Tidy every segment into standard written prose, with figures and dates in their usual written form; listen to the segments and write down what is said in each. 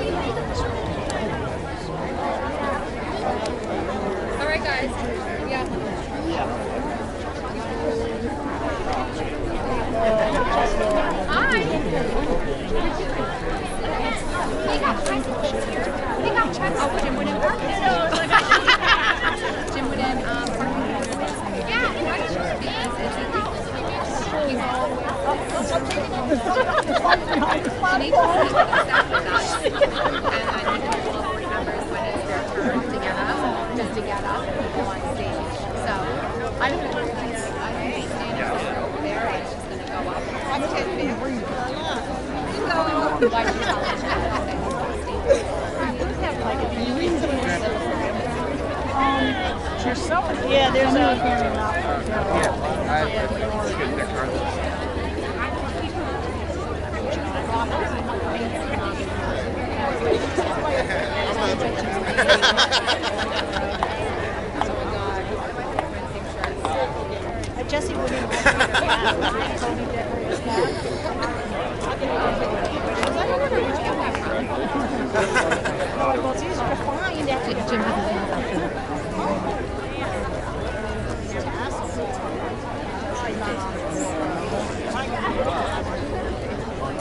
All right, guys. Yeah. Hi. We got checks. Oh, Jim Wood and Park. Jim Wood and yeah, to get up and go on stage. So I don't know if I stand over there. It's just going to go up. Yeah, there's a. Jesse wouldn't have told me that. Well, it's easier to find after Jim.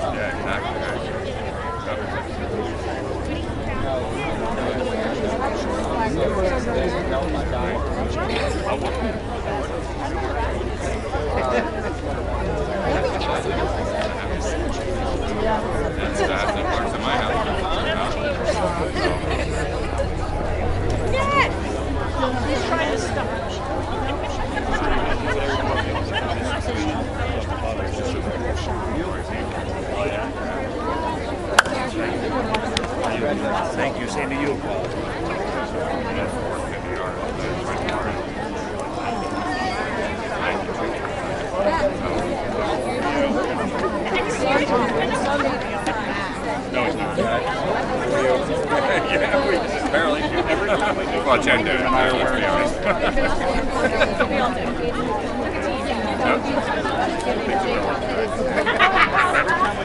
Yeah, exactly. He's trying to stop. Thank you. Same to you. No, he's not. Yeah, barely. Well, 10 do.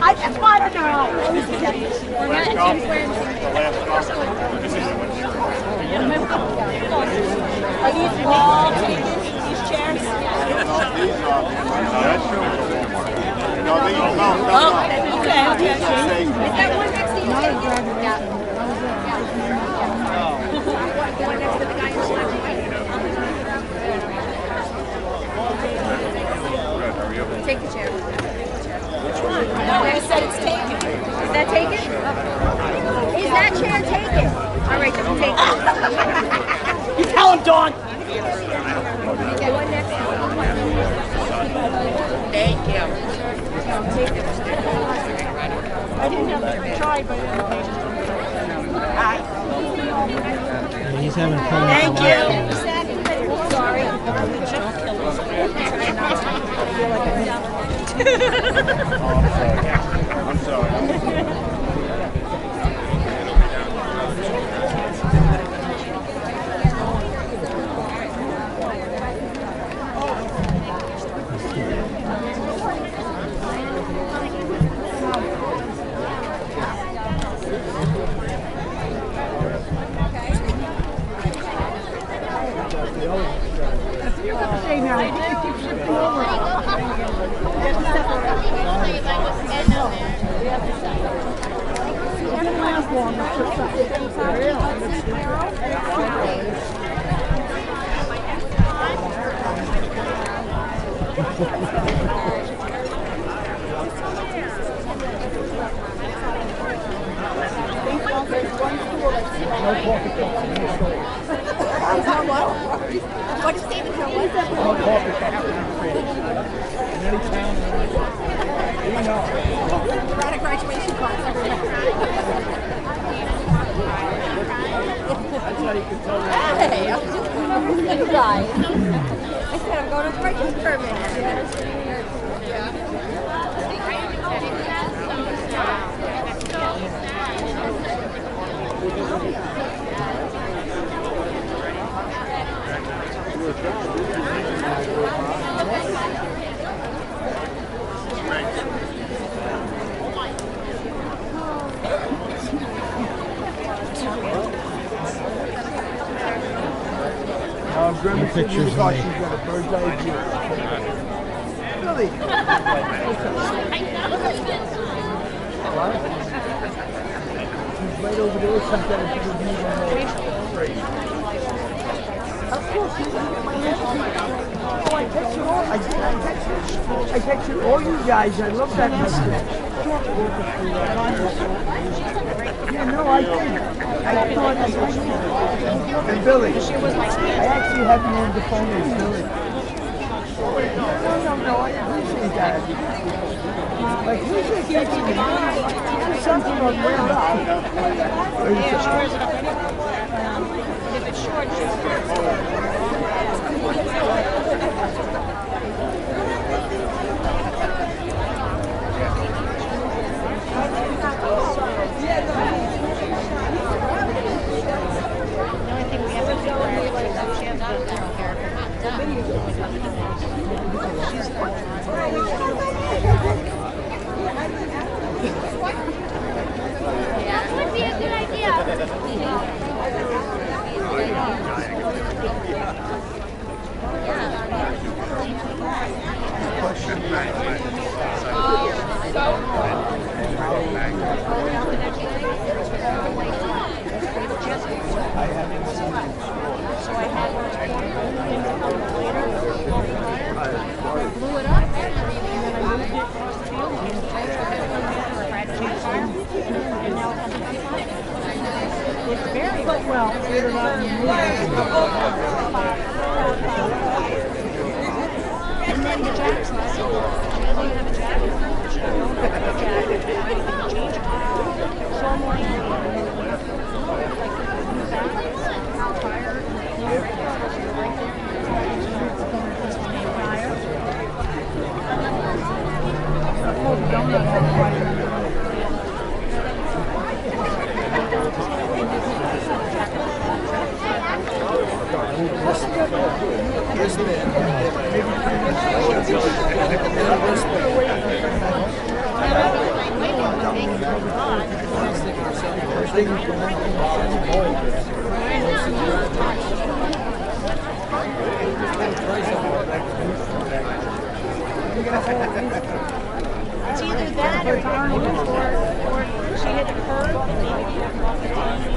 I just want to know. Are these all these chairs? No, these no. Okay. Is that one next to you? Yeah. One next to the guy who's left. Take the chair. Which one? No, I said it's taken. Is that taken? Is that chair taken? All right, then take it. You tell him, Dawn. One next to him. Thank you. I didn't have to try, but he's having fun. Thank you. Sorry. I'm sorry. What is David Hill? We're at a graduation class. Hey, I'm just you guys. I said I'm going to breakfast for a minute. pictures of thought me. she's got a bird's eye view. Really? She's right over there. She's got a bigger view than that. Of course, you get my message. Oh, I texted all. I texted all you guys. I love that message. Yeah, no, I did. I thought and Billy, I actually have you on the phone with Billy. No, I appreciate that. Like, who's this texting me? There's something on way up. If it's short, just That would be a good idea. Blew it up, and then I moved it across the field, and tried to change fire, and now it's very well. And then the jack's not so well. She doesn't have a jack. She don't have a jack. I don't change it. So I'm like, fire, right there. It's either that or she hit the curve and maybe he got off the tee.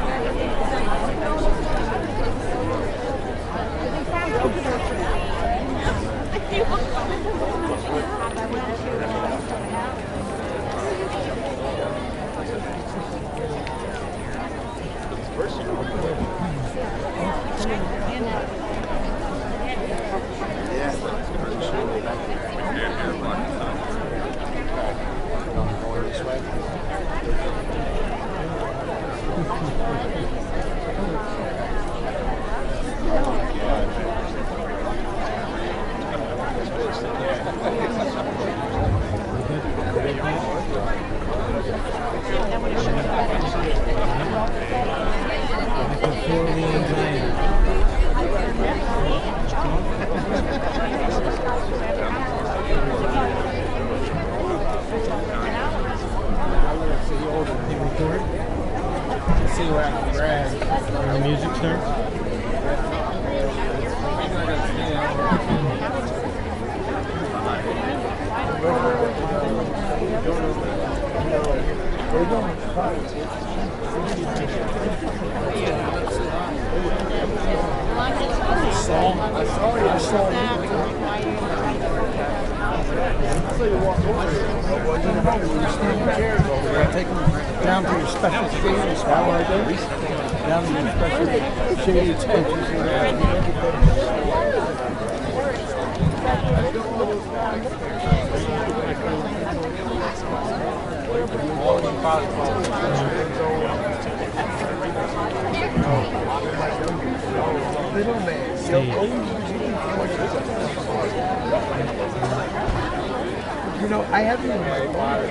You know, I haven't even my water.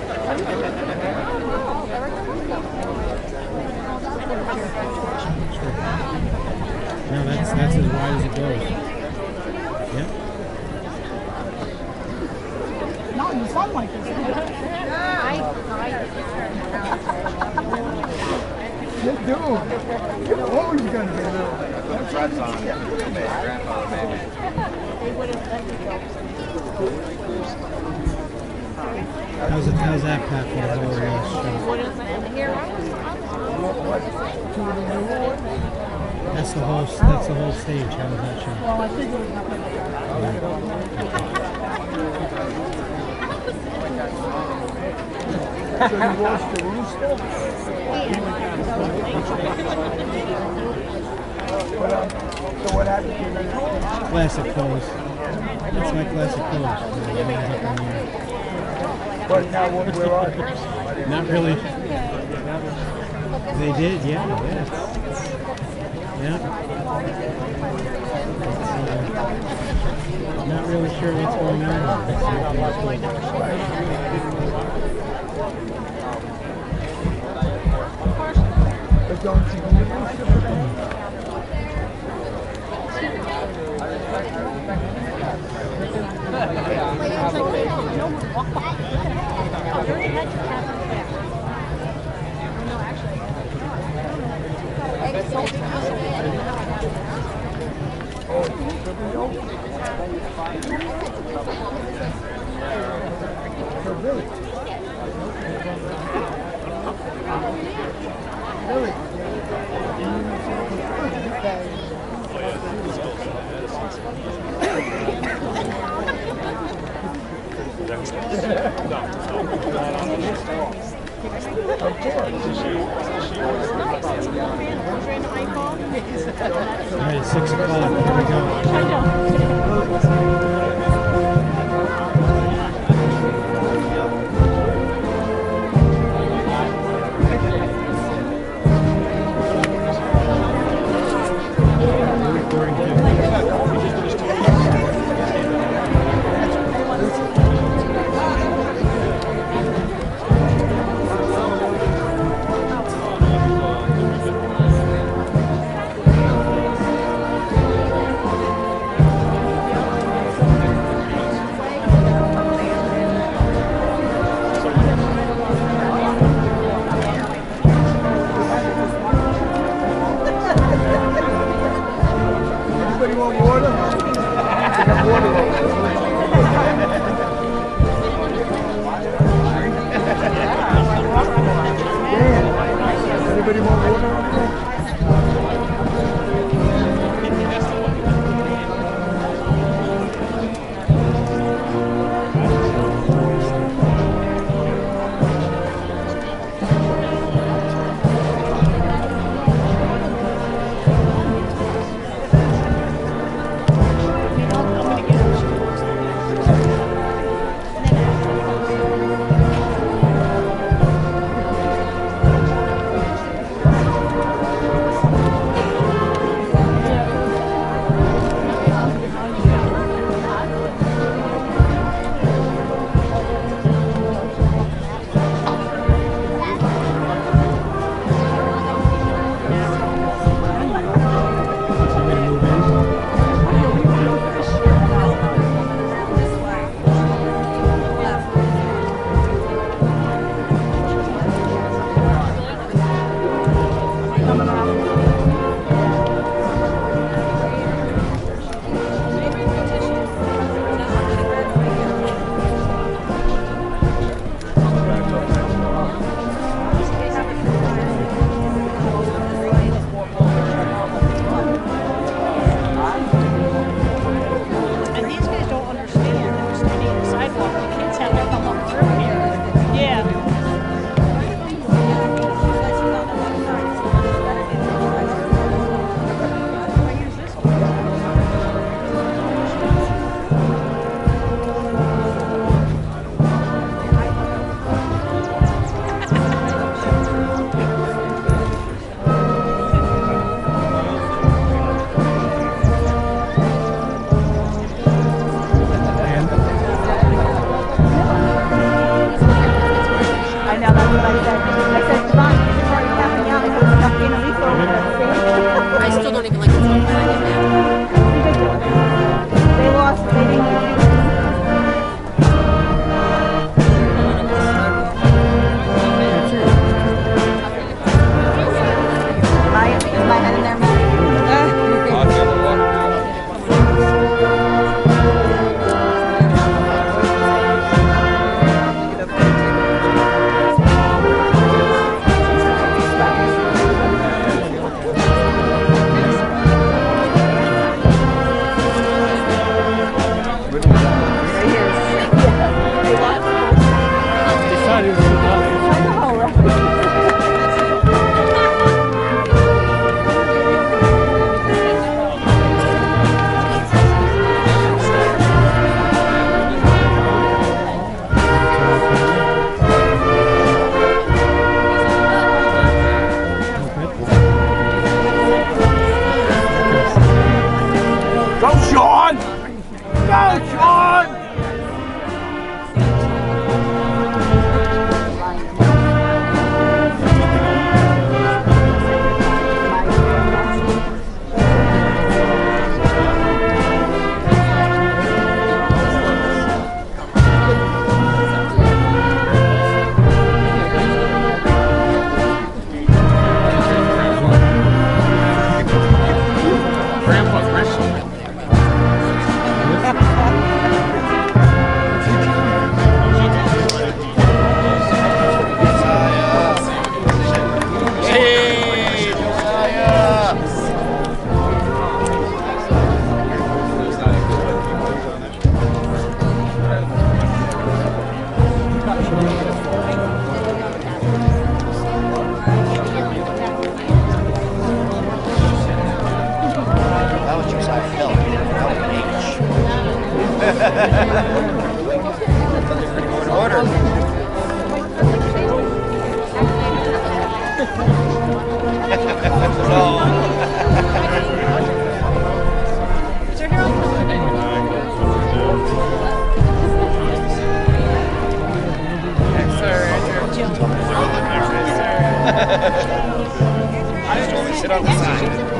No, that's as wide as it goes. Yep. No, you sound like this. Dude, you're always going to be a little bit. How's that Pat for the whole show? That's the whole stage. How was that show? Well, I think it was So you lost the rooster? So what happened to you? Classic clothes. That's my classic clothes. But now where are you? Not really. They did, yeah. Not really sure what's going on. They're going to All right, 6 o'clock. Here we go. I just want to sit on the side.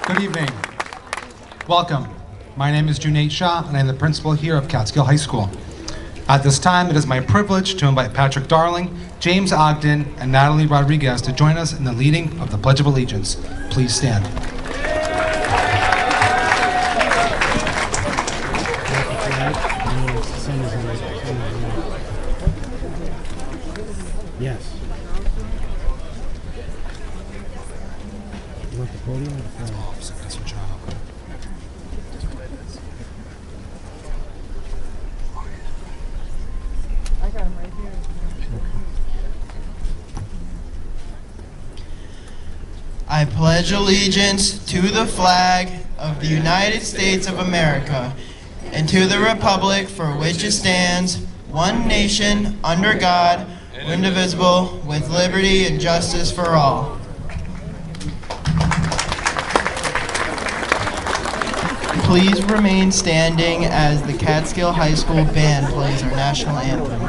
Good evening. Welcome. My name is Junaid Shah, and I'm the principal here of Catskill High School. At this time, it is my privilege to invite Patrick Darling, James Ogden, and Natalie Rodriguez to join us in the leading of the Pledge of Allegiance. Please stand. Yes. You want the podium or the flag? I got him right here. I pledge allegiance to the flag of the United States of America and to the republic for which it stands, one nation, under God, indivisible, with liberty and justice for all. Please remain standing as the Catskill High School band plays our national anthem.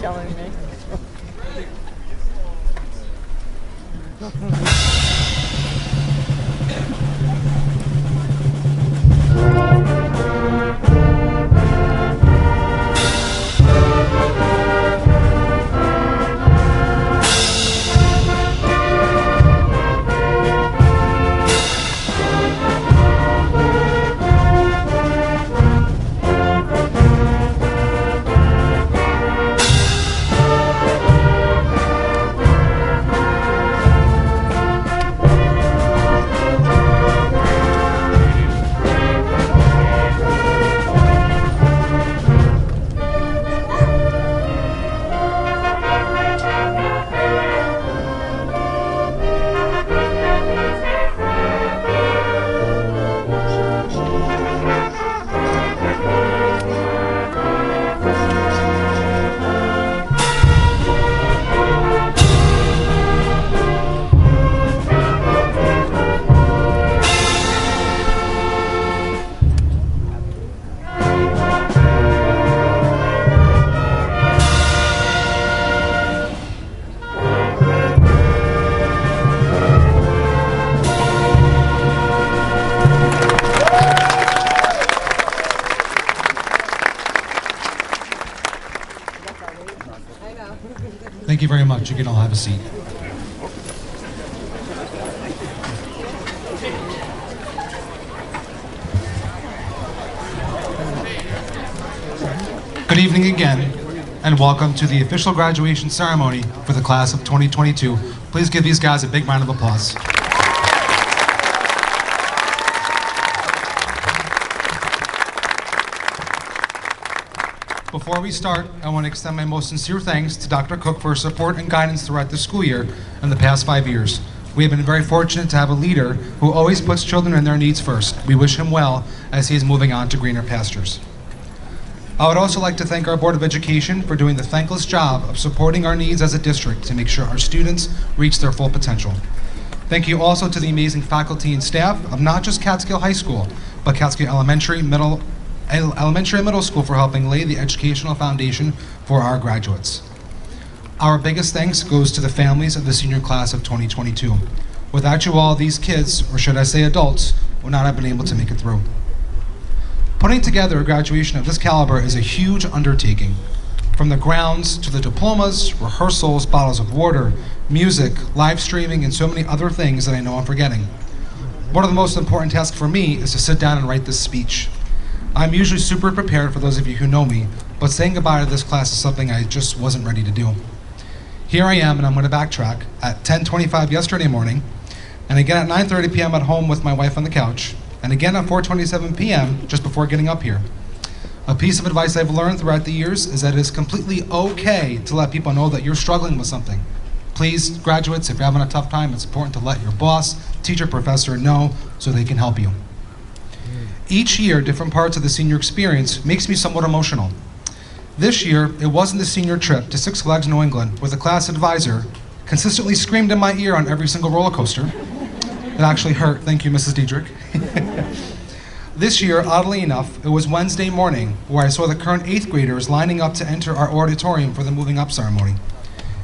Telling me. Thank you very much. You can all have a seat. Good evening again, and welcome to the official graduation ceremony for the class of 2022. Please give these guys a big round of applause. Before we start, I want to extend my most sincere thanks to Dr. Cook for her support and guidance throughout the school year and the past 5 years. We have been very fortunate to have a leader who always puts children and their needs first. We wish him well as he is moving on to greener pastures. I would also like to thank our Board of Education for doing the thankless job of supporting our needs as a district to make sure our students reach their full potential. Thank you also to the amazing faculty and staff of not just Catskill High School, but Catskill Elementary and Middle School for helping lay the educational foundation for our graduates. Our biggest thanks goes to the families of the senior class of 2022. Without you all, these kids, or should I say adults, would not have been able to make it through. Putting together a graduation of this caliber is a huge undertaking. From the grounds to the diplomas, rehearsals, bottles of water, music, live streaming, and so many other things that I know I'm forgetting. One of the most important tasks for me is to sit down and write this speech. I'm usually super prepared for those of you who know me, but saying goodbye to this class is something I just wasn't ready to do. Here I am, and I'm going to backtrack, at 10:25 yesterday morning, and again at 9:30 p.m. at home with my wife on the couch, and again at 4:27 p.m. just before getting up here. A piece of advice I've learned throughout the years is that it is completely okay to let people know that you're struggling with something. Please, graduates, if you're having a tough time, it's important to let your boss, teacher, professor know so they can help you. Each year, different parts of the senior experience makes me somewhat emotional. This year, it wasn't the senior trip to Six Flags New England where the class advisor consistently screamed in my ear on every single roller coaster. It actually hurt. Thank you, Mrs. Diedrich. This year, oddly enough, it was Wednesday morning where I saw the current 8th graders lining up to enter our auditorium for the moving up ceremony.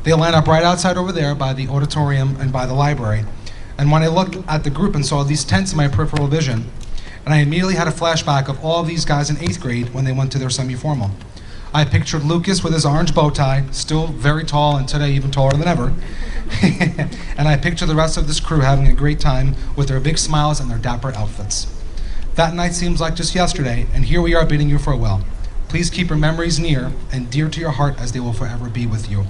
They line up right outside over there by the auditorium and by the library. And when I looked at the group and saw these tents in my peripheral vision, and I immediately had a flashback of all these guys in 8th grade when they went to their semi-formal. I pictured Lucas with his orange bow tie, still very tall and today even taller than ever. And I pictured the rest of this crew having a great time with their big smiles and their dapper outfits. That night seems like just yesterday, and here we are bidding you farewell. Please keep your memories near and dear to your heart as they will forever be with you.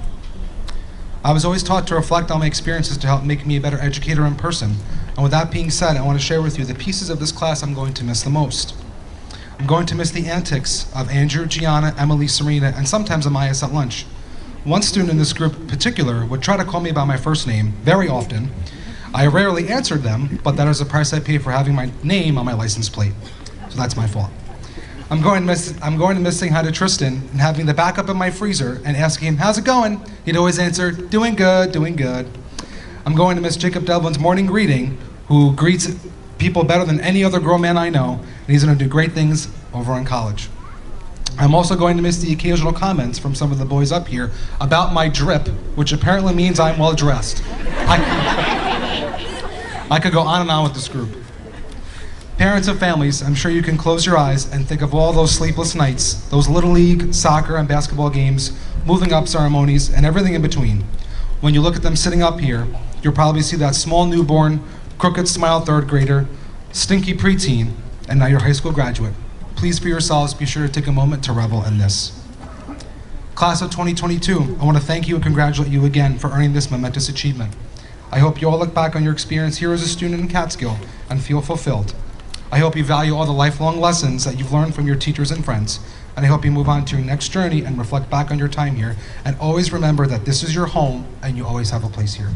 I was always taught to reflect on my experiences to help make me a better educator in person. And with that being said, I want to share with you the pieces of this class I'm going to miss the most. I'm going to miss the antics of Andrew, Gianna, Emily, Serena, and sometimes Amias at lunch. One student in this group in particular would try to call me by my first name very often. I rarely answered them, but that is the price I pay for having my name on my license plate. So that's my fault. I'm going to miss saying hi to Tristan and having the backup in my freezer and asking him, how's it going? He'd always answer, doing good, doing good. I'm going to miss Jacob Delvin's morning greeting, who greets people better than any other grown man I know, and he's going to do great things over in college. I'm also going to miss the occasional comments from some of the boys up here about my drip, which apparently means I'm well dressed. I could go on and on with this group. Parents of families, I'm sure you can close your eyes and think of all those sleepless nights, those Little League, soccer, and basketball games, moving up ceremonies, and everything in between. When you look at them sitting up here, you'll probably see that small newborn, crooked smile third grader, stinky preteen, and now your high school graduate. Please, for yourselves, be sure to take a moment to revel in this. Class of 2022, I want to thank you and congratulate you again for earning this momentous achievement. I hope you all look back on your experience here as a student in Catskill and feel fulfilled. I hope you value all the lifelong lessons that you've learned from your teachers and friends, and I hope you move on to your next journey and reflect back on your time here, and always remember that this is your home and you always have a place here.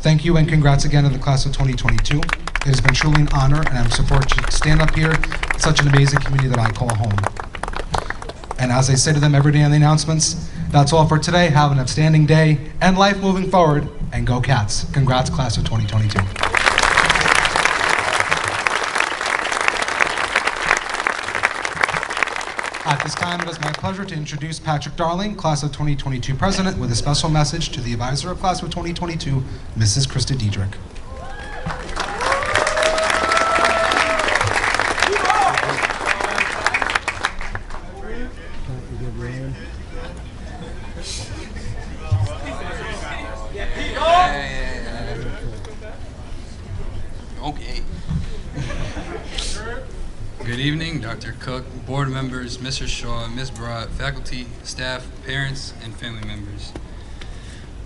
Thank you and congrats again to the class of 2022. It has been truly an honor, and I'm so fortunate to stand up here in such an amazing community that I call home. And as I say to them every day on the announcements, that's all for today. Have an outstanding day and life moving forward, and go Cats. Congrats, class of 2022. At this time, it is my pleasure to introduce Patrick Darling, Class of 2022 President, with a special message to the Advisor of Class of 2022, Mrs. Krista Diedrich. Okay. Good evening, Dr. Cook, board members, Mr. Shaw, Ms. Brat, faculty, staff, parents, and family members.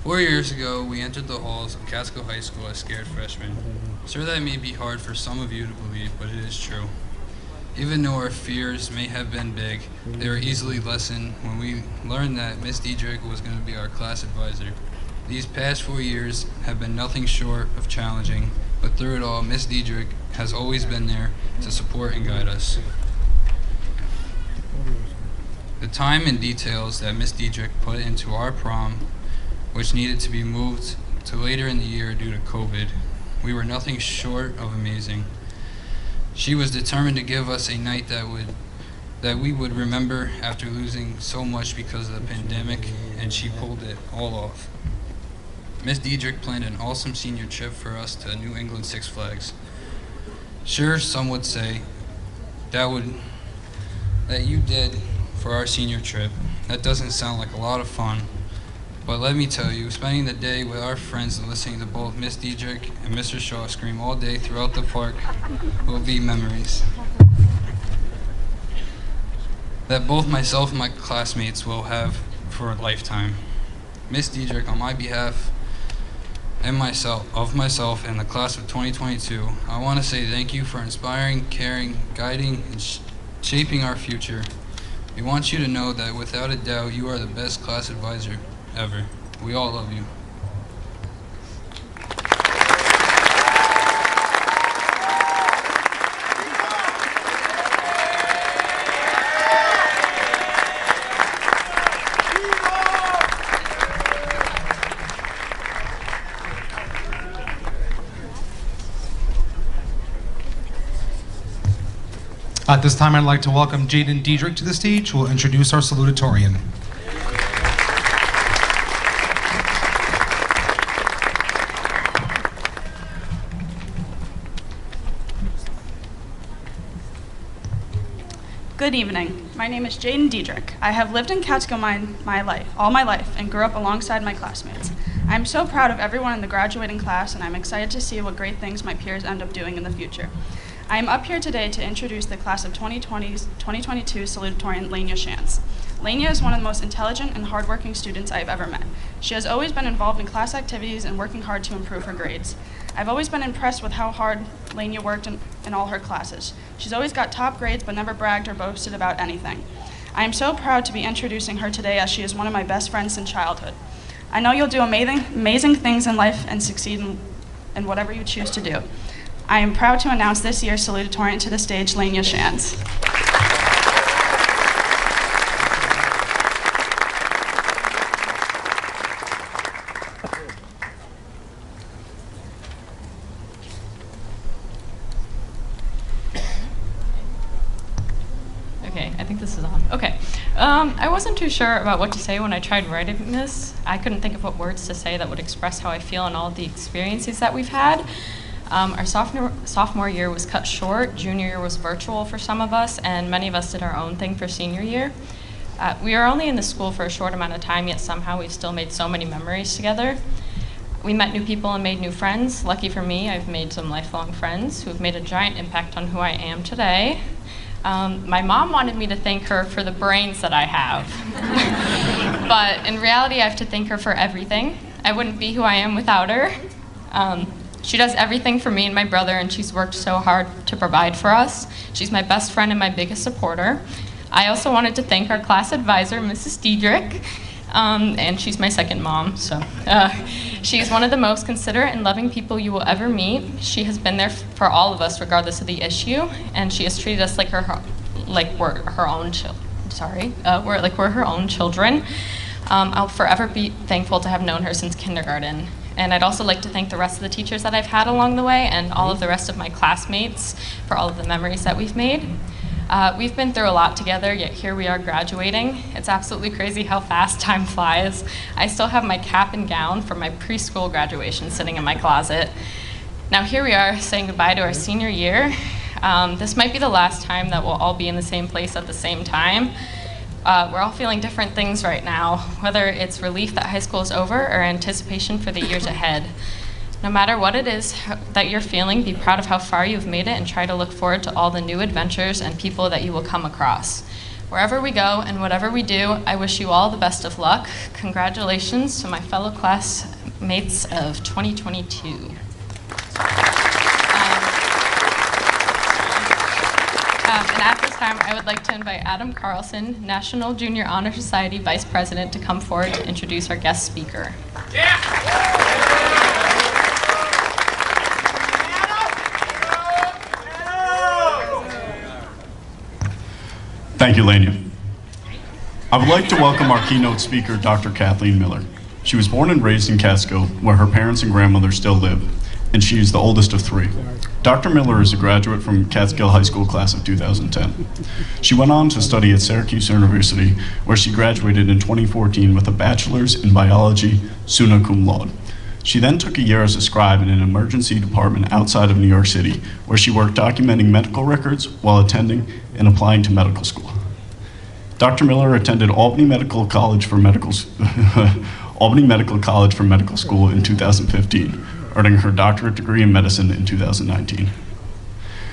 4 years ago, we entered the halls of Catskill High School as scared freshmen. Sure, that may be hard for some of you to believe, but it is true. Even though our fears may have been big, they were easily lessened when we learned that Ms. Diedrich was going to be our class advisor. These past 4 years have been nothing short of challenging, but through it all, Miss Diedrich has always been there to support and guide us. The time and details that Miss Diedrich put into our prom, which needed to be moved to later in the year due to COVID, we were nothing short of amazing. She was determined to give us a night that we would remember after losing so much because of the pandemic, and she pulled it all off. Miss Diedrich planned an awesome senior trip for us to New England Six Flags. Sure, some would say that you did for our senior trip. That doesn't sound like a lot of fun, but let me tell you, spending the day with our friends and listening to both Miss Diedrich and Mr. Shaw scream all day throughout the park will be memories that both myself and my classmates will have for a lifetime. Miss Diedrich, on my behalf and myself and the class of 2022, I want to say thank you for inspiring, caring, guiding, and shaping our future. We want you to know that without a doubt, you are the best class advisor ever. We all love you. At this time, I'd like to welcome Jaden Diedrich to the stage, who will introduce our Salutatorian. Good evening. My name is Jaden Diedrich. I have lived in Catskill all my life and grew up alongside my classmates. I am so proud of everyone in the graduating class, and I'm excited to see what great things my peers end up doing in the future. I am up here today to introduce the class of 2022 Salutatorian, Lania Shantz. Lania is one of the most intelligent and hardworking students I have ever met. She has always been involved in class activities and working hard to improve her grades. I've always been impressed with how hard Lania worked in all her classes. She's always got top grades but never bragged or boasted about anything. I am so proud to be introducing her today, as she is one of my best friends in childhood. I know you'll do amazing things in life and succeed in whatever you choose to do. I am proud to announce this year's Salutatorian to the stage, Lania Shantz. Okay, I think this is on. Okay. I wasn't too sure about what to say when I tried writing this. I couldn't think of what words to say that would express how I feel and all of the experiences that we've had. Our sophomore year was cut short, junior year was virtual for some of us, and many of us did our own thing for senior year. We are only in the school for a short amount of time, yet somehow we've still made so many memories together. We met new people and made new friends. Lucky for me, I've made some lifelong friends who have made a giant impact on who I am today. My mom wanted me to thank her for the brains that I have. But in reality, I have to thank her for everything. I wouldn't be who I am without her. She does everything for me and my brother, and she's worked so hard to provide for us. She's my best friend and my biggest supporter. I also wanted to thank our class advisor, Mrs. Diedrich, and she's my second mom. So she's one of the most considerate and loving people you will ever meet. She has been there for all of us, regardless of the issue, and she has treated us like we're her own children. I'll forever be thankful to have known her since kindergarten. And I'd also like to thank the rest of the teachers that I've had along the way and all of the rest of my classmates for all of the memories that we've made. We've been through a lot together, yet here we are graduating. It's absolutely crazy how fast time flies. I still have my cap and gown from my preschool graduation sitting in my closet. Now here we are saying goodbye to our senior year. This might be the last time that we'll all be in the same place at the same time. We're all feeling different things right now, whether it's relief that high school is over or anticipation for the years ahead. No matter what it is that you're feeling, be proud of how far you've made it and try to look forward to all the new adventures and people that you will come across. Wherever we go and whatever we do, I wish you all the best of luck. Congratulations to my fellow classmates of 2022. And at this time, time, I would like to invite Adam Carlson, National Junior Honor Society Vice President, to come forward to introduce our guest speaker. Thank you, Lania. I would like to welcome our keynote speaker, Dr. Kathleen Miller. She was born and raised in Catskill, where her parents and grandmother still live, and she is the oldest of 3. Dr. Miller is a graduate from Catskill High School class of 2010. She went on to study at Syracuse University, where she graduated in 2014 with a bachelor's in biology, summa cum laude. She then took a year as a scribe in an emergency department outside of New York City, where she worked documenting medical records while attending and applying to medical school. Dr. Miller attended Albany Medical College for Medical School in 2015, earning her doctorate degree in medicine in 2019.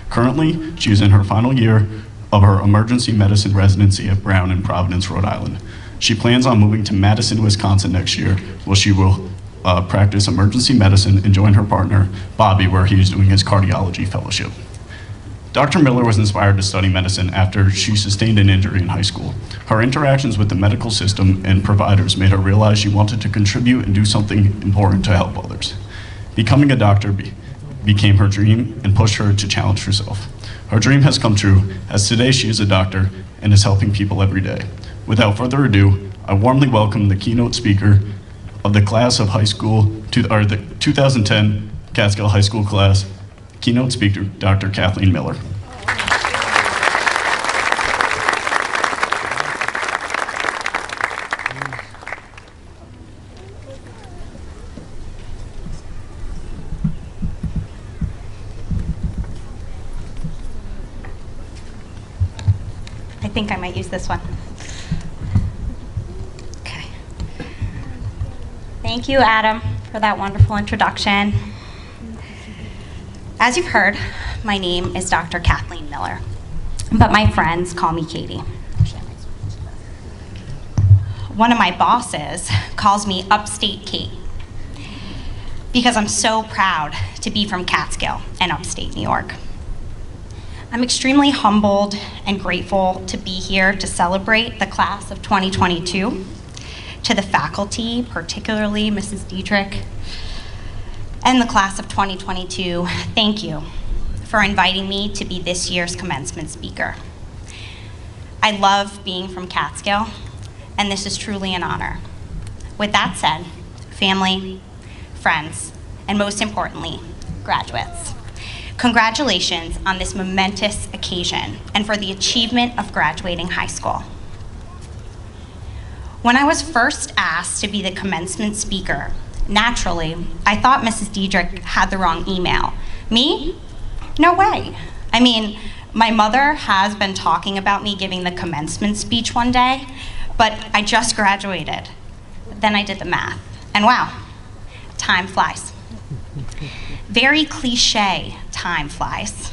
Currently, she is in her final year of her emergency medicine residency at Brown in Providence, Rhode Island. She plans on moving to Madison, Wisconsin next year, where she will practice emergency medicine and join her partner, Bobby, where he is doing his cardiology fellowship. Dr. Miller was inspired to study medicine after she sustained an injury in high school. Her interactions with the medical system and providers made her realize she wanted to contribute and do something important to help others. Becoming a doctor became her dream and pushed her to challenge herself. Her dream has come true, as today she is a doctor and is helping people every day. Without further ado, I warmly welcome the keynote speaker of the class of high school, the 2010 Catskill High School class, keynote speaker, Dr. Kathleen Miller. I think I might use this one. Okay. Thank you, Adam, for that wonderful introduction. As you've heard, my name is Dr. Kathleen Miller, but my friends call me Katie. One of my bosses calls me Upstate Kate because I'm so proud to be from Catskill and upstate New York. I'm extremely humbled and grateful to be here to celebrate the class of 2022. To the faculty, particularly Mrs. Diedrich, and the class of 2022, thank you for inviting me to be this year's commencement speaker. I love being from Catskill, and this is truly an honor. With that said, family, friends, and most importantly, graduates, congratulations on this momentous occasion and for the achievement of graduating high school. When I was first asked to be the commencement speaker, naturally, I thought Mrs. Diedrich had the wrong email. Me? No way. I mean, my mother has been talking about me giving the commencement speech one day, but I just graduated. Then I did the math, and wow, time flies. Very cliche, time flies.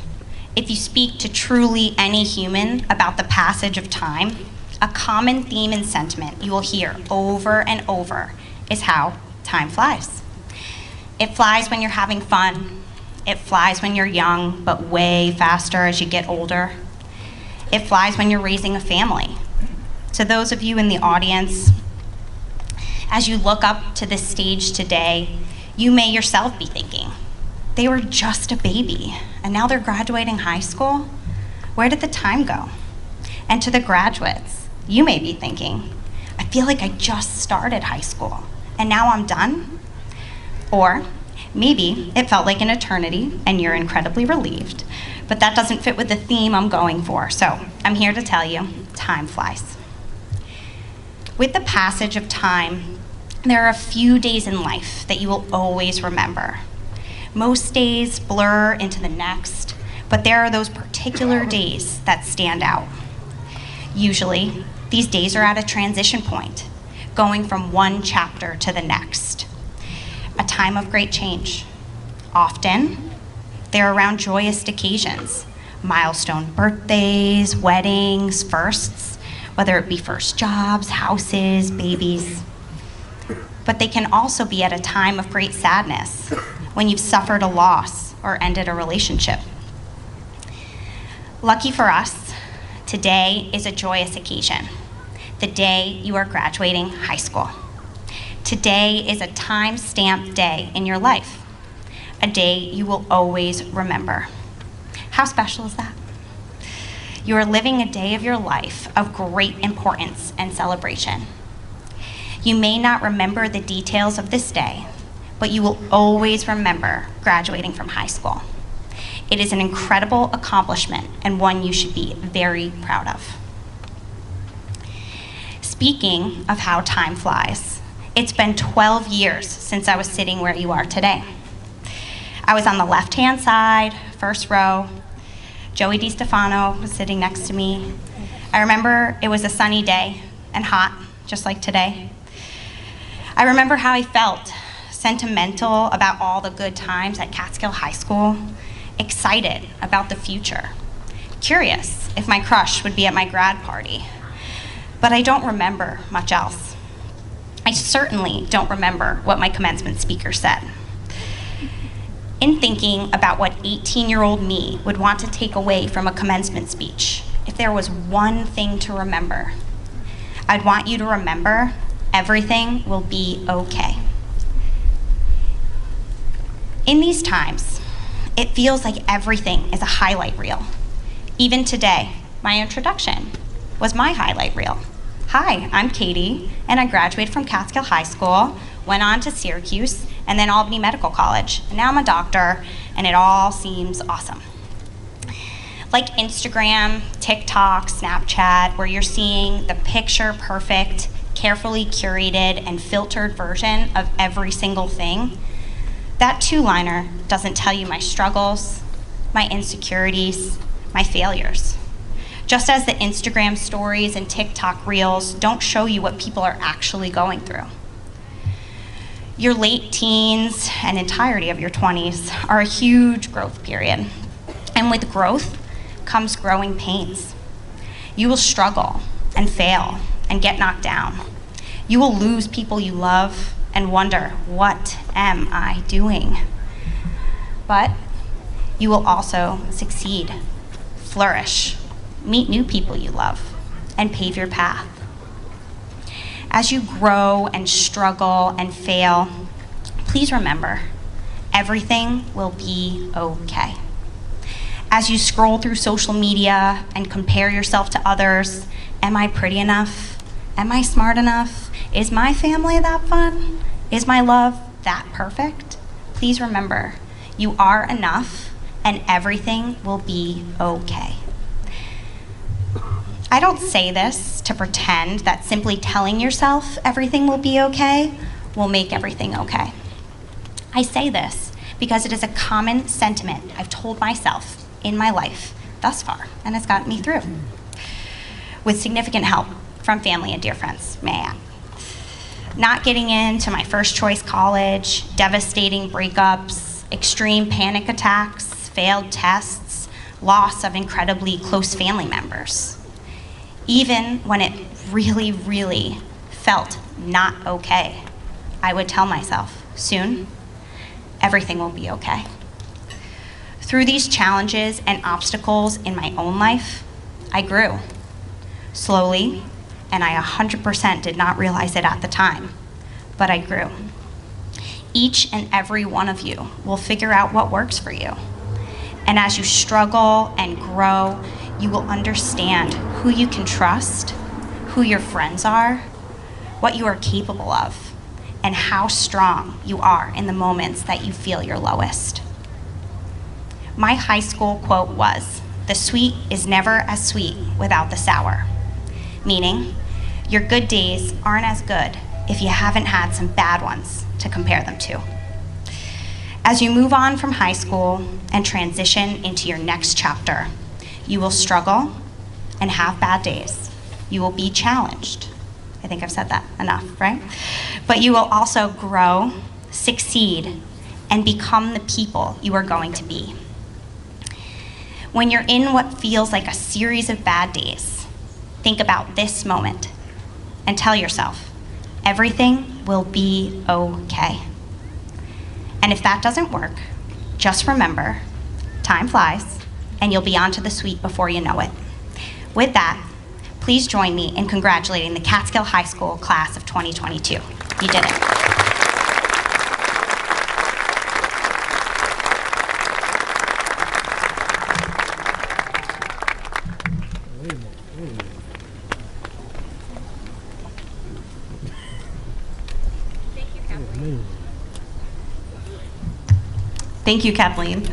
If you speak to truly any human about the passage of time, a common theme and sentiment you will hear over and over is how time flies. It flies when you're having fun. It flies when you're young, but way faster as you get older. It flies when you're raising a family. To those of you in the audience, as you look up to this stage today, you may yourself be thinking, they were just a baby, and now they're graduating high school? Where did the time go? And to the graduates, you may be thinking, I feel like I just started high school, and now I'm done? Or maybe it felt like an eternity, and you're incredibly relieved, but that doesn't fit with the theme I'm going for, so I'm here to tell you, time flies. With the passage of time, there are a few days in life that you will always remember. Most days blur into the next, but there are those particular days that stand out. Usually, these days are at a transition point, going from one chapter to the next. A time of great change. Often, they're around joyous occasions, milestone birthdays, weddings, firsts, whether it be first jobs, houses, babies. But they can also be at a time of great sadness, when you've suffered a loss or ended a relationship. Lucky for us, Today is a joyous occasion. The day you are graduating high school. Today is a time-stamped day in your life. A day you will always remember. How special is that? You are living a day of your life of great importance and celebration. You may not remember the details of this day, but you will always remember graduating from high school. It is an incredible accomplishment and one you should be very proud of. Speaking of how time flies, it's been 12 years since I was sitting where you are today. I was on the left-hand side, first row. Joey DiStefano was sitting next to me. I remember it was a sunny day and hot, just like today. I remember how I felt, sentimental about all the good times at Catskill High School, excited about the future, curious if my crush would be at my grad party. But I don't remember much else. I certainly don't remember what my commencement speaker said. In thinking about what 18-year-old me would want to take away from a commencement speech, if there was one thing to remember, I'd want you to remember everything will be okay. In these times, it feels like everything is a highlight reel. Even today, my introduction was my highlight reel. Hi, I'm Katie, and I graduated from Catskill High School, went on to Syracuse, and then Albany Medical College. And now I'm a doctor, and it all seems awesome. Like Instagram, TikTok, Snapchat, where you're seeing the picture-perfect, carefully curated, and filtered version of every single thing, that two-liner doesn't tell you my struggles, my insecurities, my failures. Just as the Instagram stories and TikTok reels don't show you what people are actually going through. Your late teens and entirety of your 20s are a huge growth period. And with growth comes growing pains. You will struggle and fail and get knocked down. You will lose people you love and wonder, what am I doing? But you will also succeed, flourish, meet new people you love, and pave your path. As you grow and struggle and fail, please remember, everything will be okay. As you scroll through social media and compare yourself to others, am I pretty enough? Am I smart enough? Is my family that fun? Is my love that perfect? Please remember, you are enough and everything will be okay. I don't say this to pretend that simply telling yourself everything will be okay will make everything okay. I say this because it is a common sentiment I've told myself in my life thus far, and it's gotten me through. With significant help from family and dear friends, may I add. Not getting into my first choice college, devastating breakups, extreme panic attacks, failed tests, loss of incredibly close family members. Even when it really, really felt not okay, I would tell myself, soon, everything will be okay. Through these challenges and obstacles in my own life, I grew. Slowly, and I 100% did not realize it at the time, but I grew. Each and every one of you will figure out what works for you. And as you struggle and grow, you will understand who you can trust, who your friends are, what you are capable of, and how strong you are in the moments that you feel your lowest. My high school quote was, "The sweet is never as sweet without the sour," meaning your good days aren't as good if you haven't had some bad ones to compare them to. As you move on from high school and transition into your next chapter, you will struggle and have bad days. You will be challenged. I think I've said that enough, right? But you will also grow, succeed, and become the people you are going to be. When you're in what feels like a series of bad days, think about this moment and tell yourself, everything will be okay. And if that doesn't work, just remember, time flies, and you'll be onto the sweet before you know it. With that, please join me in congratulating the Catskill High School class of 2022. You did it. Thank you, Kathleen.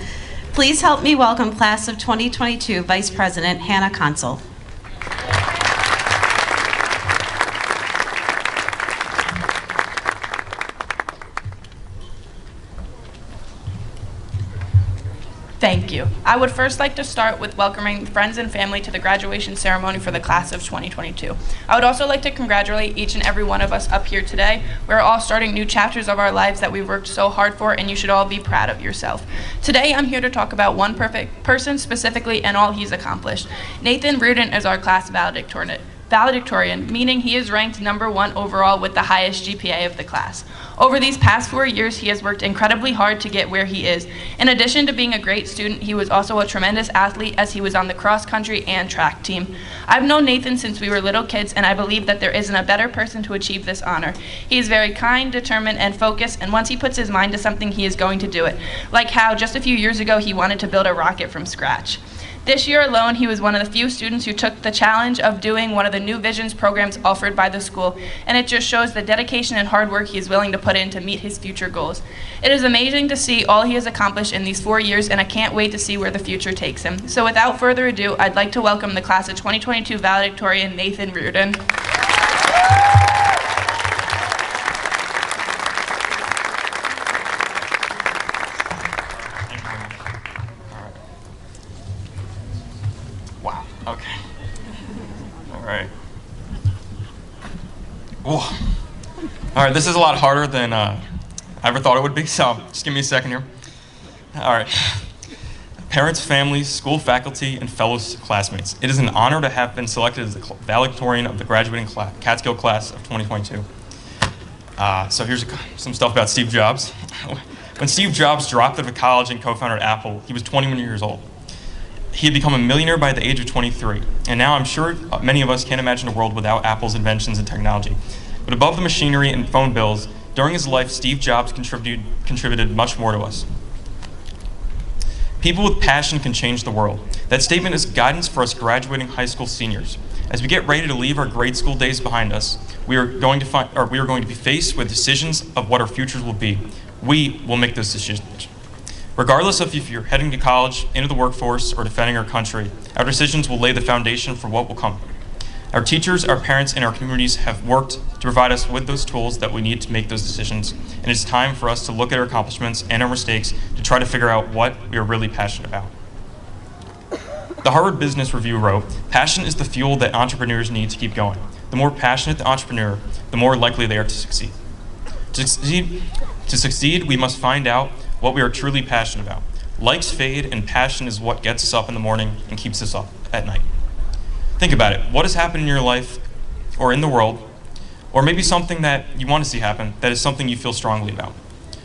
Please help me welcome Class of 2022 Vice President Hannah Consul. Thank you. I would first like to start with welcoming friends and family to the graduation ceremony for the class of 2022. I would also like to congratulate each and every one of us up here today. We're all starting new chapters of our lives that we've worked so hard for, and you should all be proud of yourself. Today, I'm here to talk about one perfect person specifically and all he's accomplished. Nathan Rudin is our class valedictorian, meaning he is ranked #1 overall with the highest GPA of the class. Over these past 4 years, he has worked incredibly hard to get where he is. In addition to being a great student, he was also a tremendous athlete as he was on the cross country and track team. I've known Nathan since we were little kids, and I believe that there isn't a better person to achieve this honor. He is very kind, determined, and focused, and once he puts his mind to something, he is going to do it. Like how just a few years ago, he wanted to build a rocket from scratch. This year alone, he was one of the few students who took the challenge of doing one of the New Visions programs offered by the school, and it just shows the dedication and hard work he is willing to put in to meet his future goals. It is amazing to see all he has accomplished in these 4 years, and I can't wait to see where the future takes him. So without further ado, I'd like to welcome the class of 2022 valedictorian, Nathan Rudin. Okay. All right. Whoa. All right, this is a lot harder than I ever thought it would be, so just give me a second here. All right. Parents, families, school faculty, and fellow classmates, it is an honor to have been selected as the valedictorian of the graduating Catskill class of 2022. So here's some stuff about Steve Jobs. When Steve Jobs dropped out of college and co-founded Apple, he was 21 years old. He had become a millionaire by the age of 23, and now I'm sure many of us can't imagine a world without Apple's inventions and technology. But above the machinery and phone bills, during his life, Steve Jobs contributed much more to us. People with passion can change the world. That statement is guidance for us graduating high school seniors. As we get ready to leave our grade school days behind us, we are going to be faced with decisions of what our futures will be. We will make those decisions. Regardless of if you're heading to college, into the workforce, or defending our country, our decisions will lay the foundation for what will come. Our teachers, our parents, and our communities have worked to provide us with those tools that we need to make those decisions, and it's time for us to look at our accomplishments and our mistakes to try to figure out what we are really passionate about. The Harvard Business Review wrote, "Passion is the fuel that entrepreneurs need to keep going. The more passionate the entrepreneur, the more likely they are to succeed. To succeed, we must find out what we are truly passionate about. Likes fade, and passion is what gets us up in the morning and keeps us up at night." Think about it. What has happened in your life or in the world, or maybe something that you want to see happen, that is something you feel strongly about?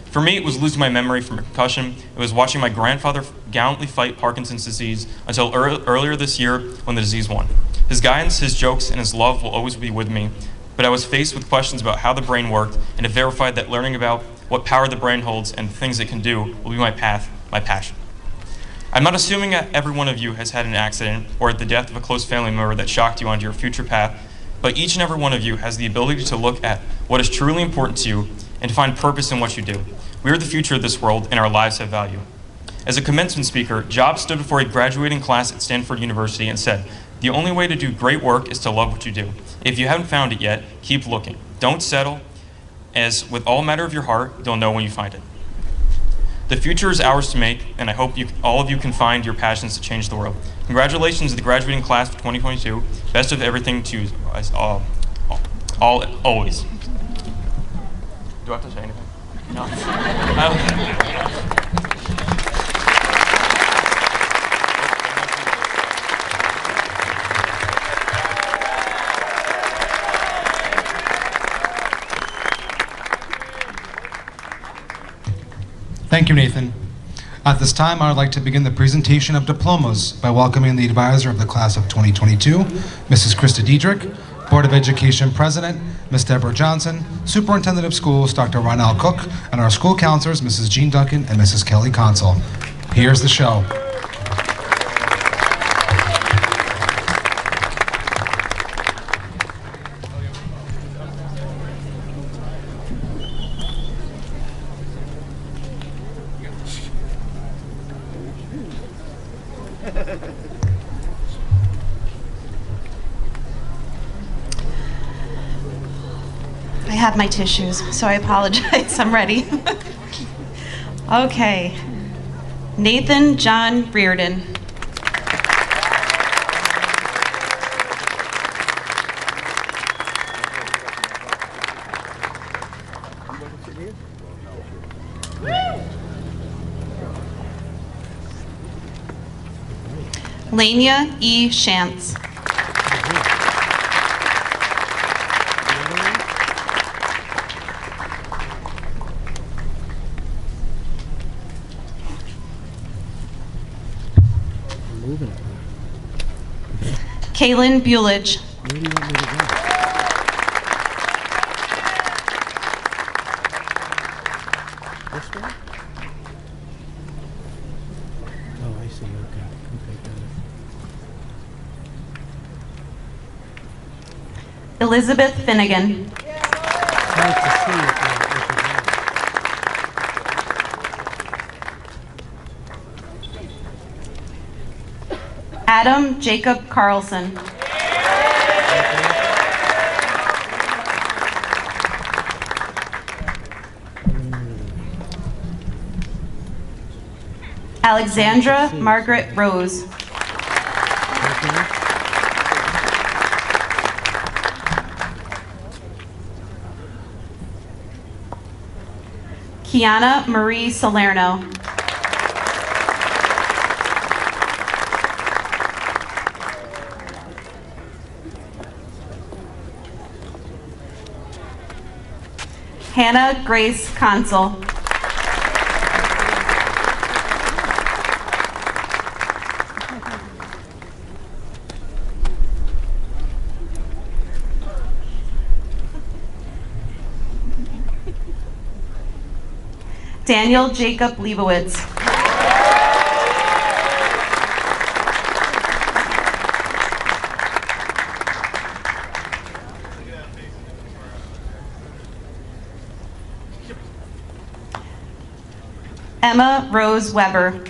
For me, it was losing my memory from a concussion. It was watching my grandfather gallantly fight Parkinson's disease until earlier this year when the disease won. His guidance, his jokes, and his love will always be with me, but I was faced with questions about how the brain worked, and it verified that learning about what power the brain holds and the things it can do will be my path, my passion. I'm not assuming that every one of you has had an accident or the death of a close family member that shocked you onto your future path, but each and every one of you has the ability to look at what is truly important to you and to find purpose in what you do. We are the future of this world, and our lives have value. As a commencement speaker, Jobs stood before a graduating class at Stanford University and said, "The only way to do great work is to love what you do. If you haven't found it yet, keep looking. Don't settle, as with all matter of your heart, you'll know when you find it." The future is ours to make, and I hope all of you can find your passions to change the world. Congratulations to the graduating class of 2022. Best of everything to you always. Do I have to say anything? No. Thank you, Nathan. At this time, I would like to begin the presentation of diplomas by welcoming the advisor of the class of 2022, Mrs. Krista Diedrich, Board of Education President, Ms. Deborah Johnson, Superintendent of Schools, Dr. Ronald Cook, and our school counselors, Mrs. Jean Duncan and Mrs. Kelly Consul. Here's the show. I have my tissues, so I apologize. I'm ready. Okay. Nathan John Reardon. Lania E. Shantz. Kaylin Bulich. Elizabeth Finnegan. Adam Jacob Carlson. Alexandra Margaret Rose. Kiana Marie Salerno. Hannah Grace Consul. Daniel Jacob Leibowitz. Emma Rose Weber.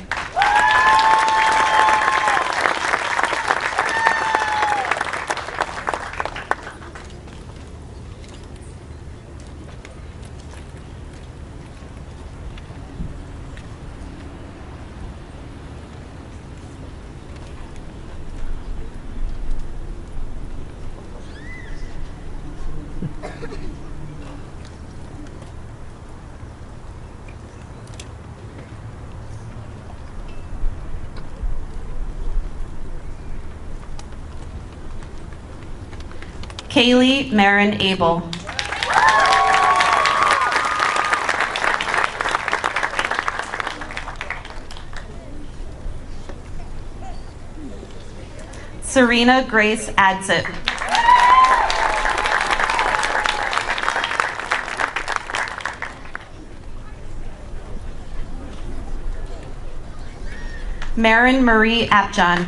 Kaylee Marin Abel. Serena Grace Adsit. Marin Marie Apjon.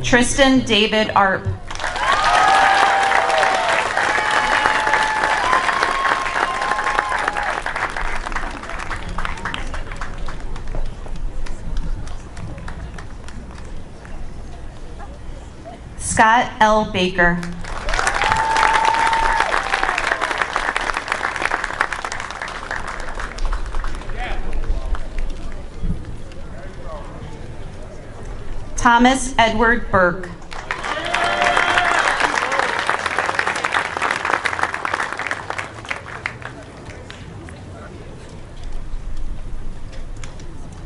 Tristan David Arp. Scott L. Baker. Thomas Edward Burke.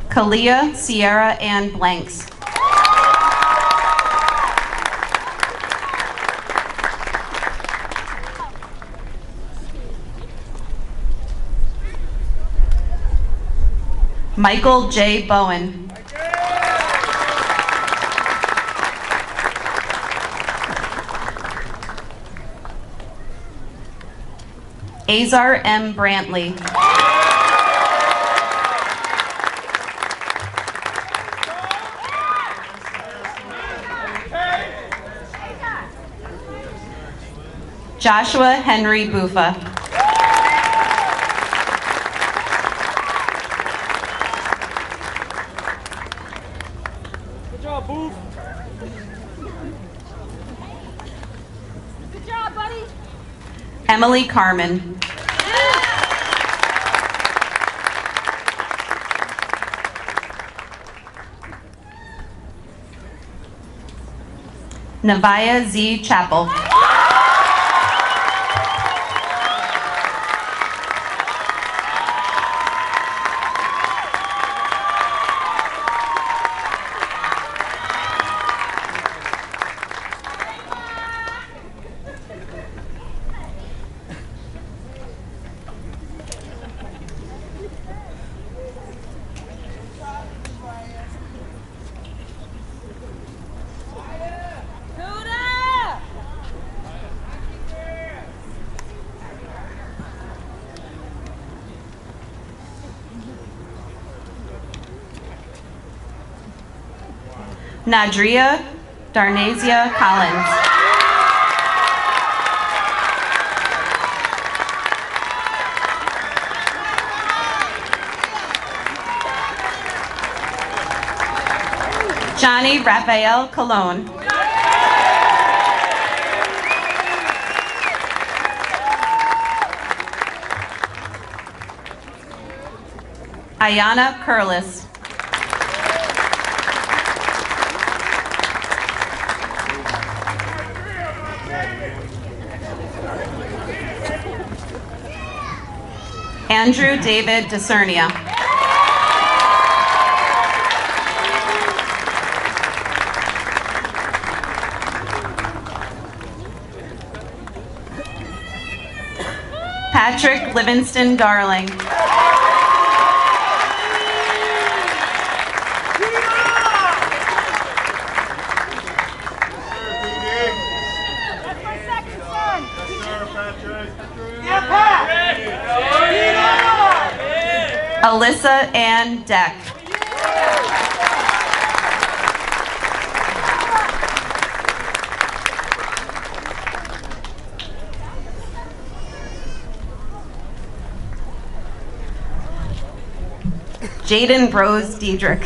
Kalia Sierra Ann Blanks. Michael J. Bowen. Azar M. Brantley. Joshua Henry Bufa. Good job, Boof. Good job, buddy. Emily Carmen. Navaya Z. Chappell. Nadria Darnasia Collins. Johnny Raphael Colon. Ayana Curlis. Andrew David DeCernia. Patrick Livingston Darling. Alyssa Ann Deck. Jaden Rose Diedrich.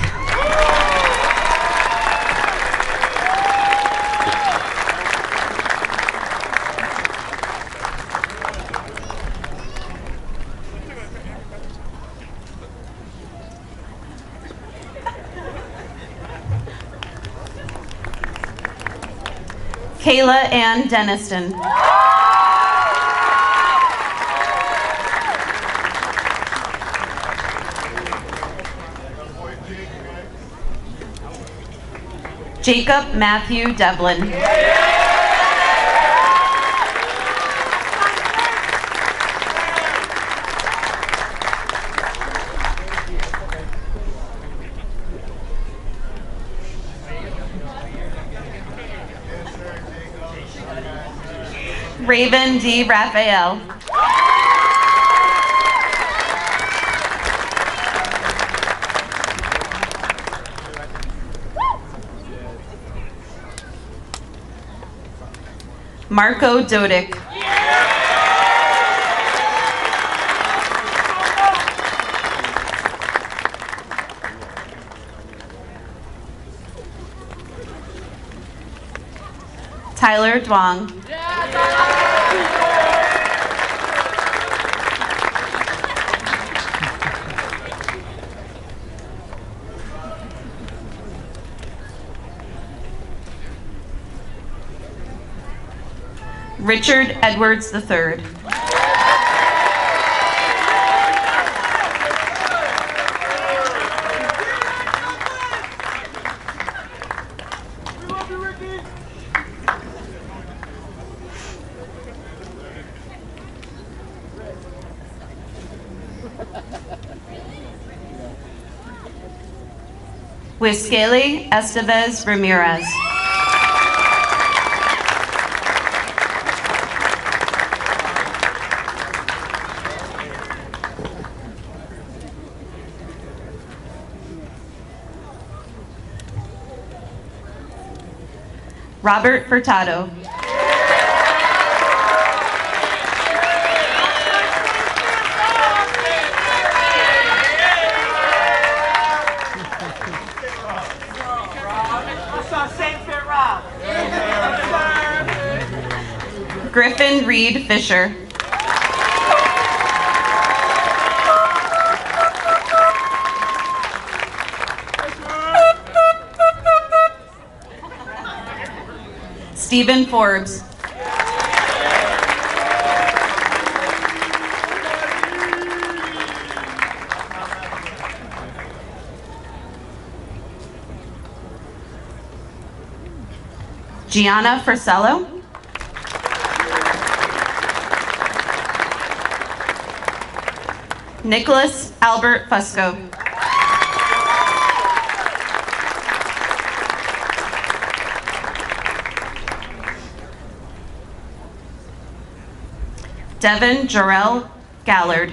Kayla Ann Deniston. Jacob Matthew Devlin. Raven D. Raphael. Marco Dodick. Tyler Duong. Richard Edwards III. Huisqueli Estevez Ramirez. Robert Furtado. Griffin Reed Fisher. Stephen Forbes. Gianna Frisello. Nicholas Albert Fusco. Devin Jarrell Gallard.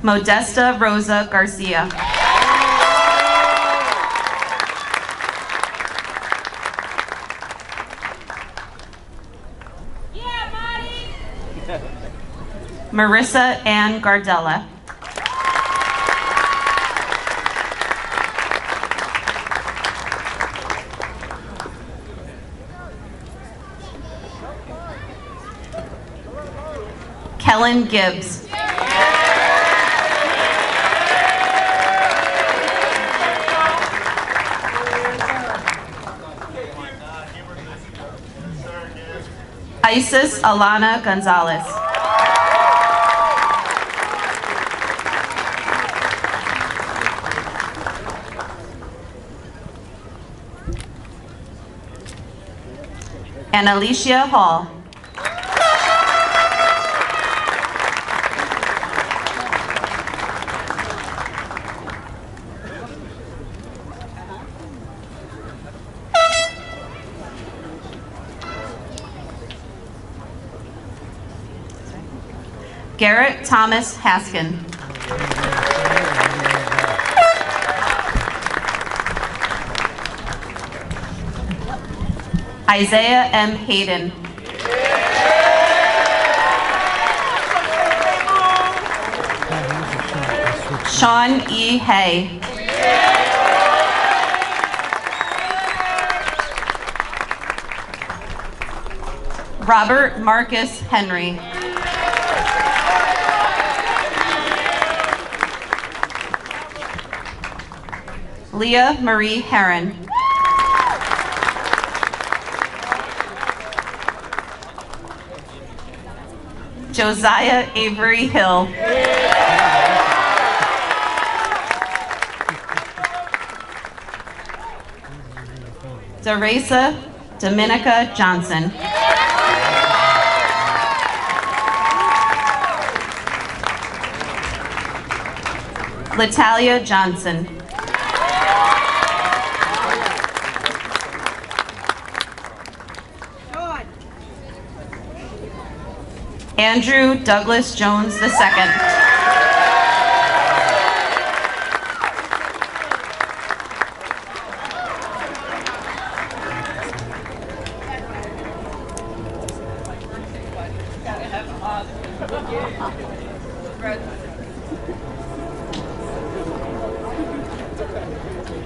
Modesta Rosa Garcia. Marissa Ann Gardella. Kellen Gibbs. Isis Alana Gonzalez. And Alicia Hall. Garrett Thomas Haskin. Isaiah M. Hayden. Sean E. Hay. Robert Marcus Henry. Leah Marie Heron. Josiah Avery Hill. Teresa Dominica Johnson. Latalia Johnson. Andrew Douglas Jones II.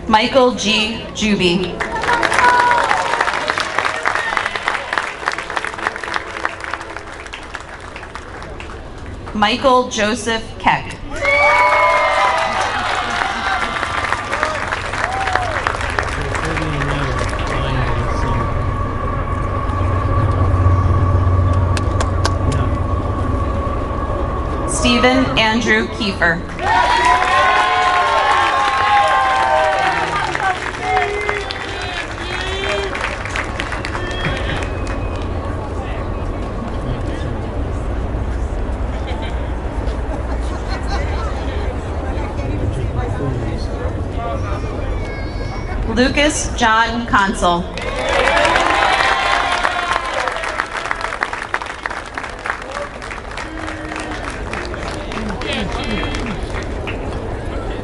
Michael G. Juby. Michael Joseph Keck. Stephen Andrew Kiefer. Lucas John Consul.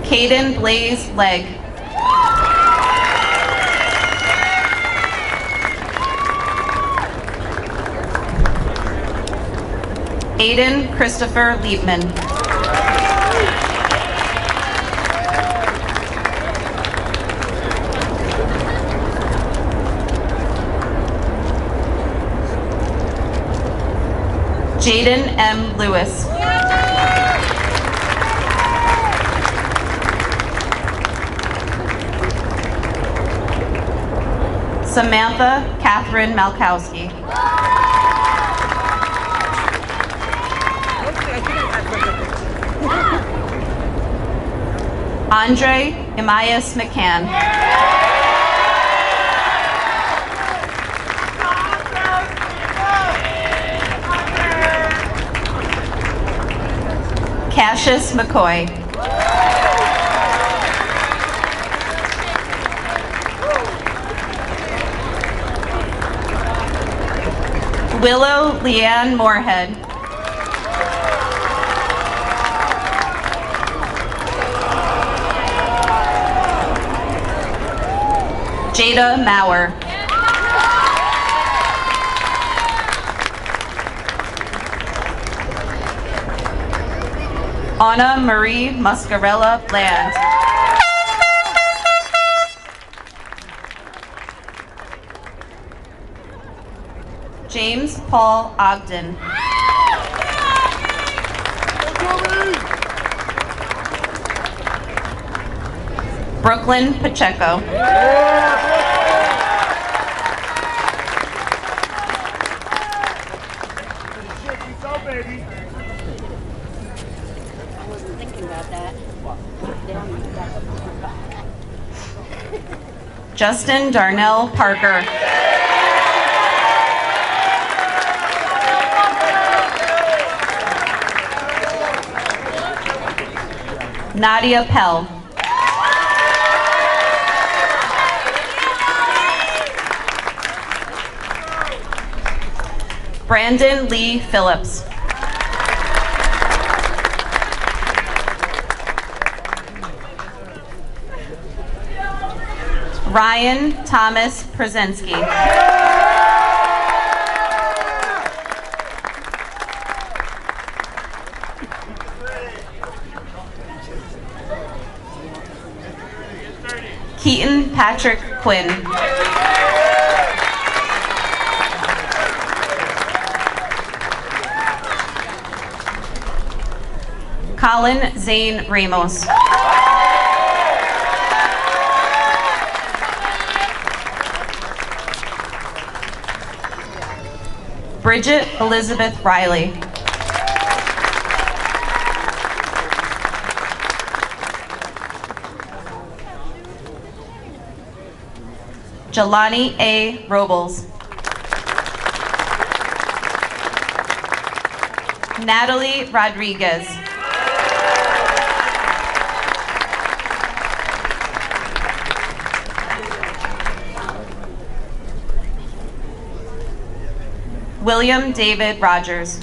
Caden Blaze Legg. Aiden Christopher Liebman. Jaden M. Lewis. Samantha Catherine Malkowski. Andre Emias McCann. Cassius McCoy. Willow Leanne Moorhead. Jada Maurer. Anna Marie Muscarella Bland. James Paul Ogden. Brooklyn Pacheco. Justin Darnell Parker. Nadia Pell. Brandon Lee Phillips. Ryan Thomas Przensky. Keaton Patrick Quinn. Colin Zane Ramos. Bridget Elizabeth Riley. Jelani A. Robles. Natalie Rodriguez. William David Rogers.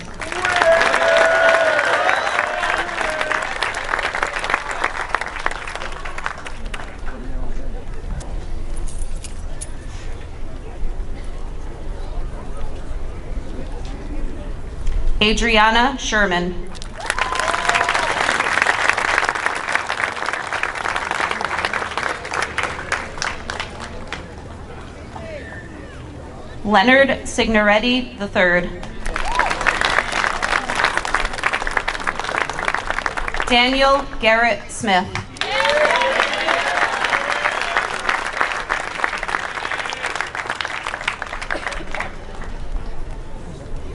Adriana Sherman. Leonard Signoretti III. Daniel Garrett Smith.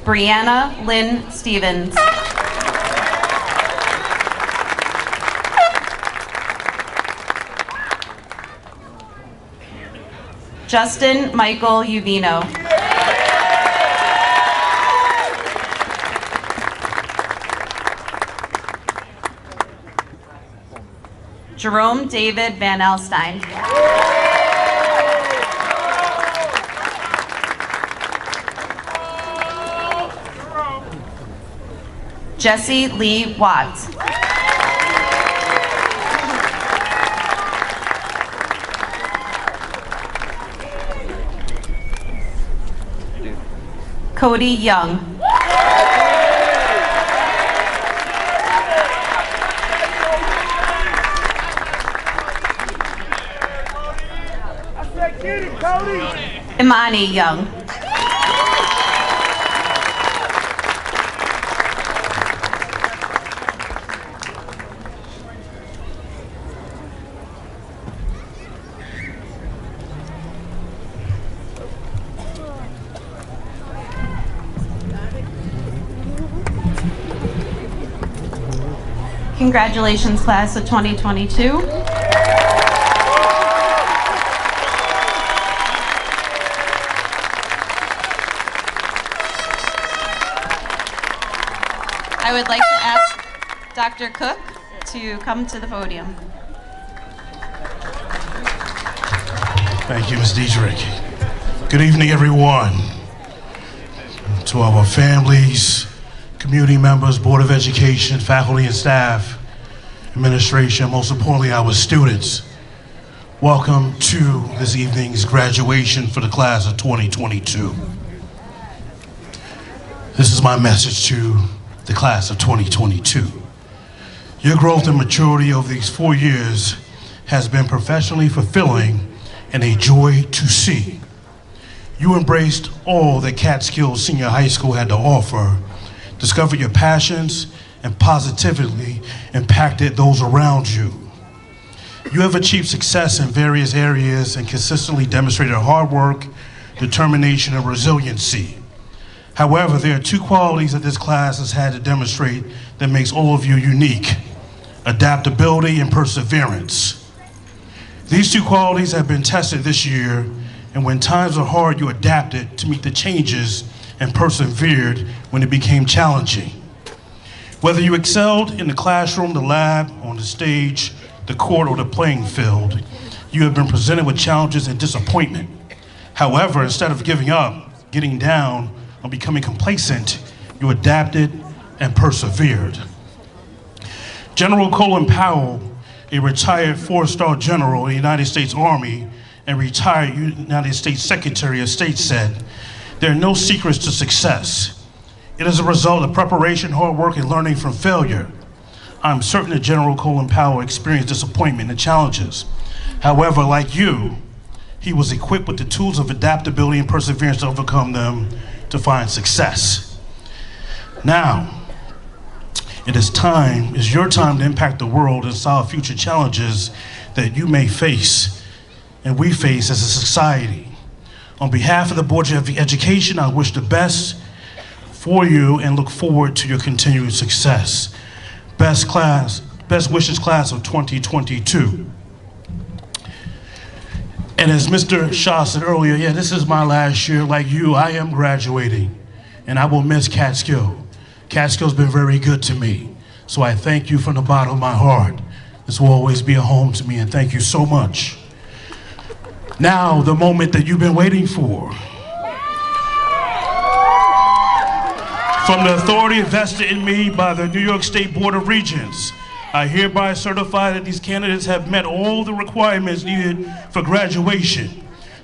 Brianna Lynn Stevens. Justin Michael Uvino. Jerome David Van Alstyne. Jesse Lee Watts. Cody Young. Imani Young. Congratulations, class of 2022. I would like to ask Dr. Cook to come to the podium. Thank you, Ms. Diedrich. Good evening, everyone. To our families, community members, Board of Education, faculty and staff, administration, most importantly, our students. Welcome to this evening's graduation for the class of 2022. This is my message to the class of 2022. Your growth and maturity over these 4 years has been professionally fulfilling and a joy to see. You embraced all that Catskill Senior High School had to offer, discovered your passions, and positively impacted those around you. You have achieved success in various areas and consistently demonstrated hard work, determination, and resiliency. However, there are 2 qualities that this class has had to demonstrate that makes all of you unique: adaptability and perseverance. These 2 qualities have been tested this year, and when times are hard, you adapted to meet the changes and persevered when it became challenging. Whether you excelled in the classroom, the lab, on the stage, the court, or the playing field, you have been presented with challenges and disappointment. However, instead of giving up, getting down, or becoming complacent, you adapted and persevered. General Colin Powell, a retired 4-star general in the United States Army and retired United States Secretary of State, said, "There are no secrets to success. It is a result of preparation, hard work, and learning from failure." I'm certain that General Colin Powell experienced disappointment and challenges. However, like you, he was equipped with the tools of adaptability and perseverance to overcome them to find success. Now, it is your time to impact the world and solve future challenges that you may face and we face as a society. On behalf of the Board of Education, I wish the best for you and look forward to your continued success. Best wishes, class of 2022. And as Mr. Shaw said earlier, yeah, this is my last year. Like you, I am graduating, and I will miss Catskill. Catskill's been very good to me, so I thank you from the bottom of my heart. This will always be a home to me, and thank you so much. Now, the moment that you've been waiting for. From the authority vested in me by the New York State Board of Regents, I hereby certify that these candidates have met all the requirements needed for graduation.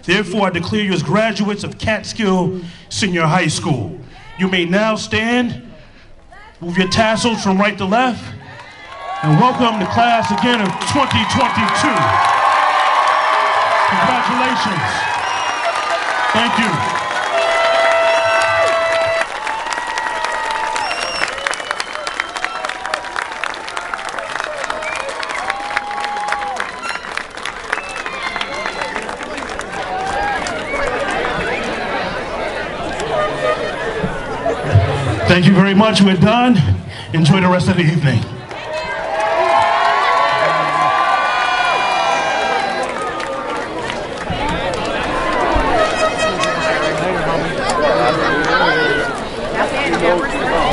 Therefore, I declare you as graduates of Catskill Senior High School. You may now stand, move your tassels from right to left, and welcome the class again of 2022. Congratulations. Thank you. Thank you very much. We're done. Enjoy the rest of the evening. That's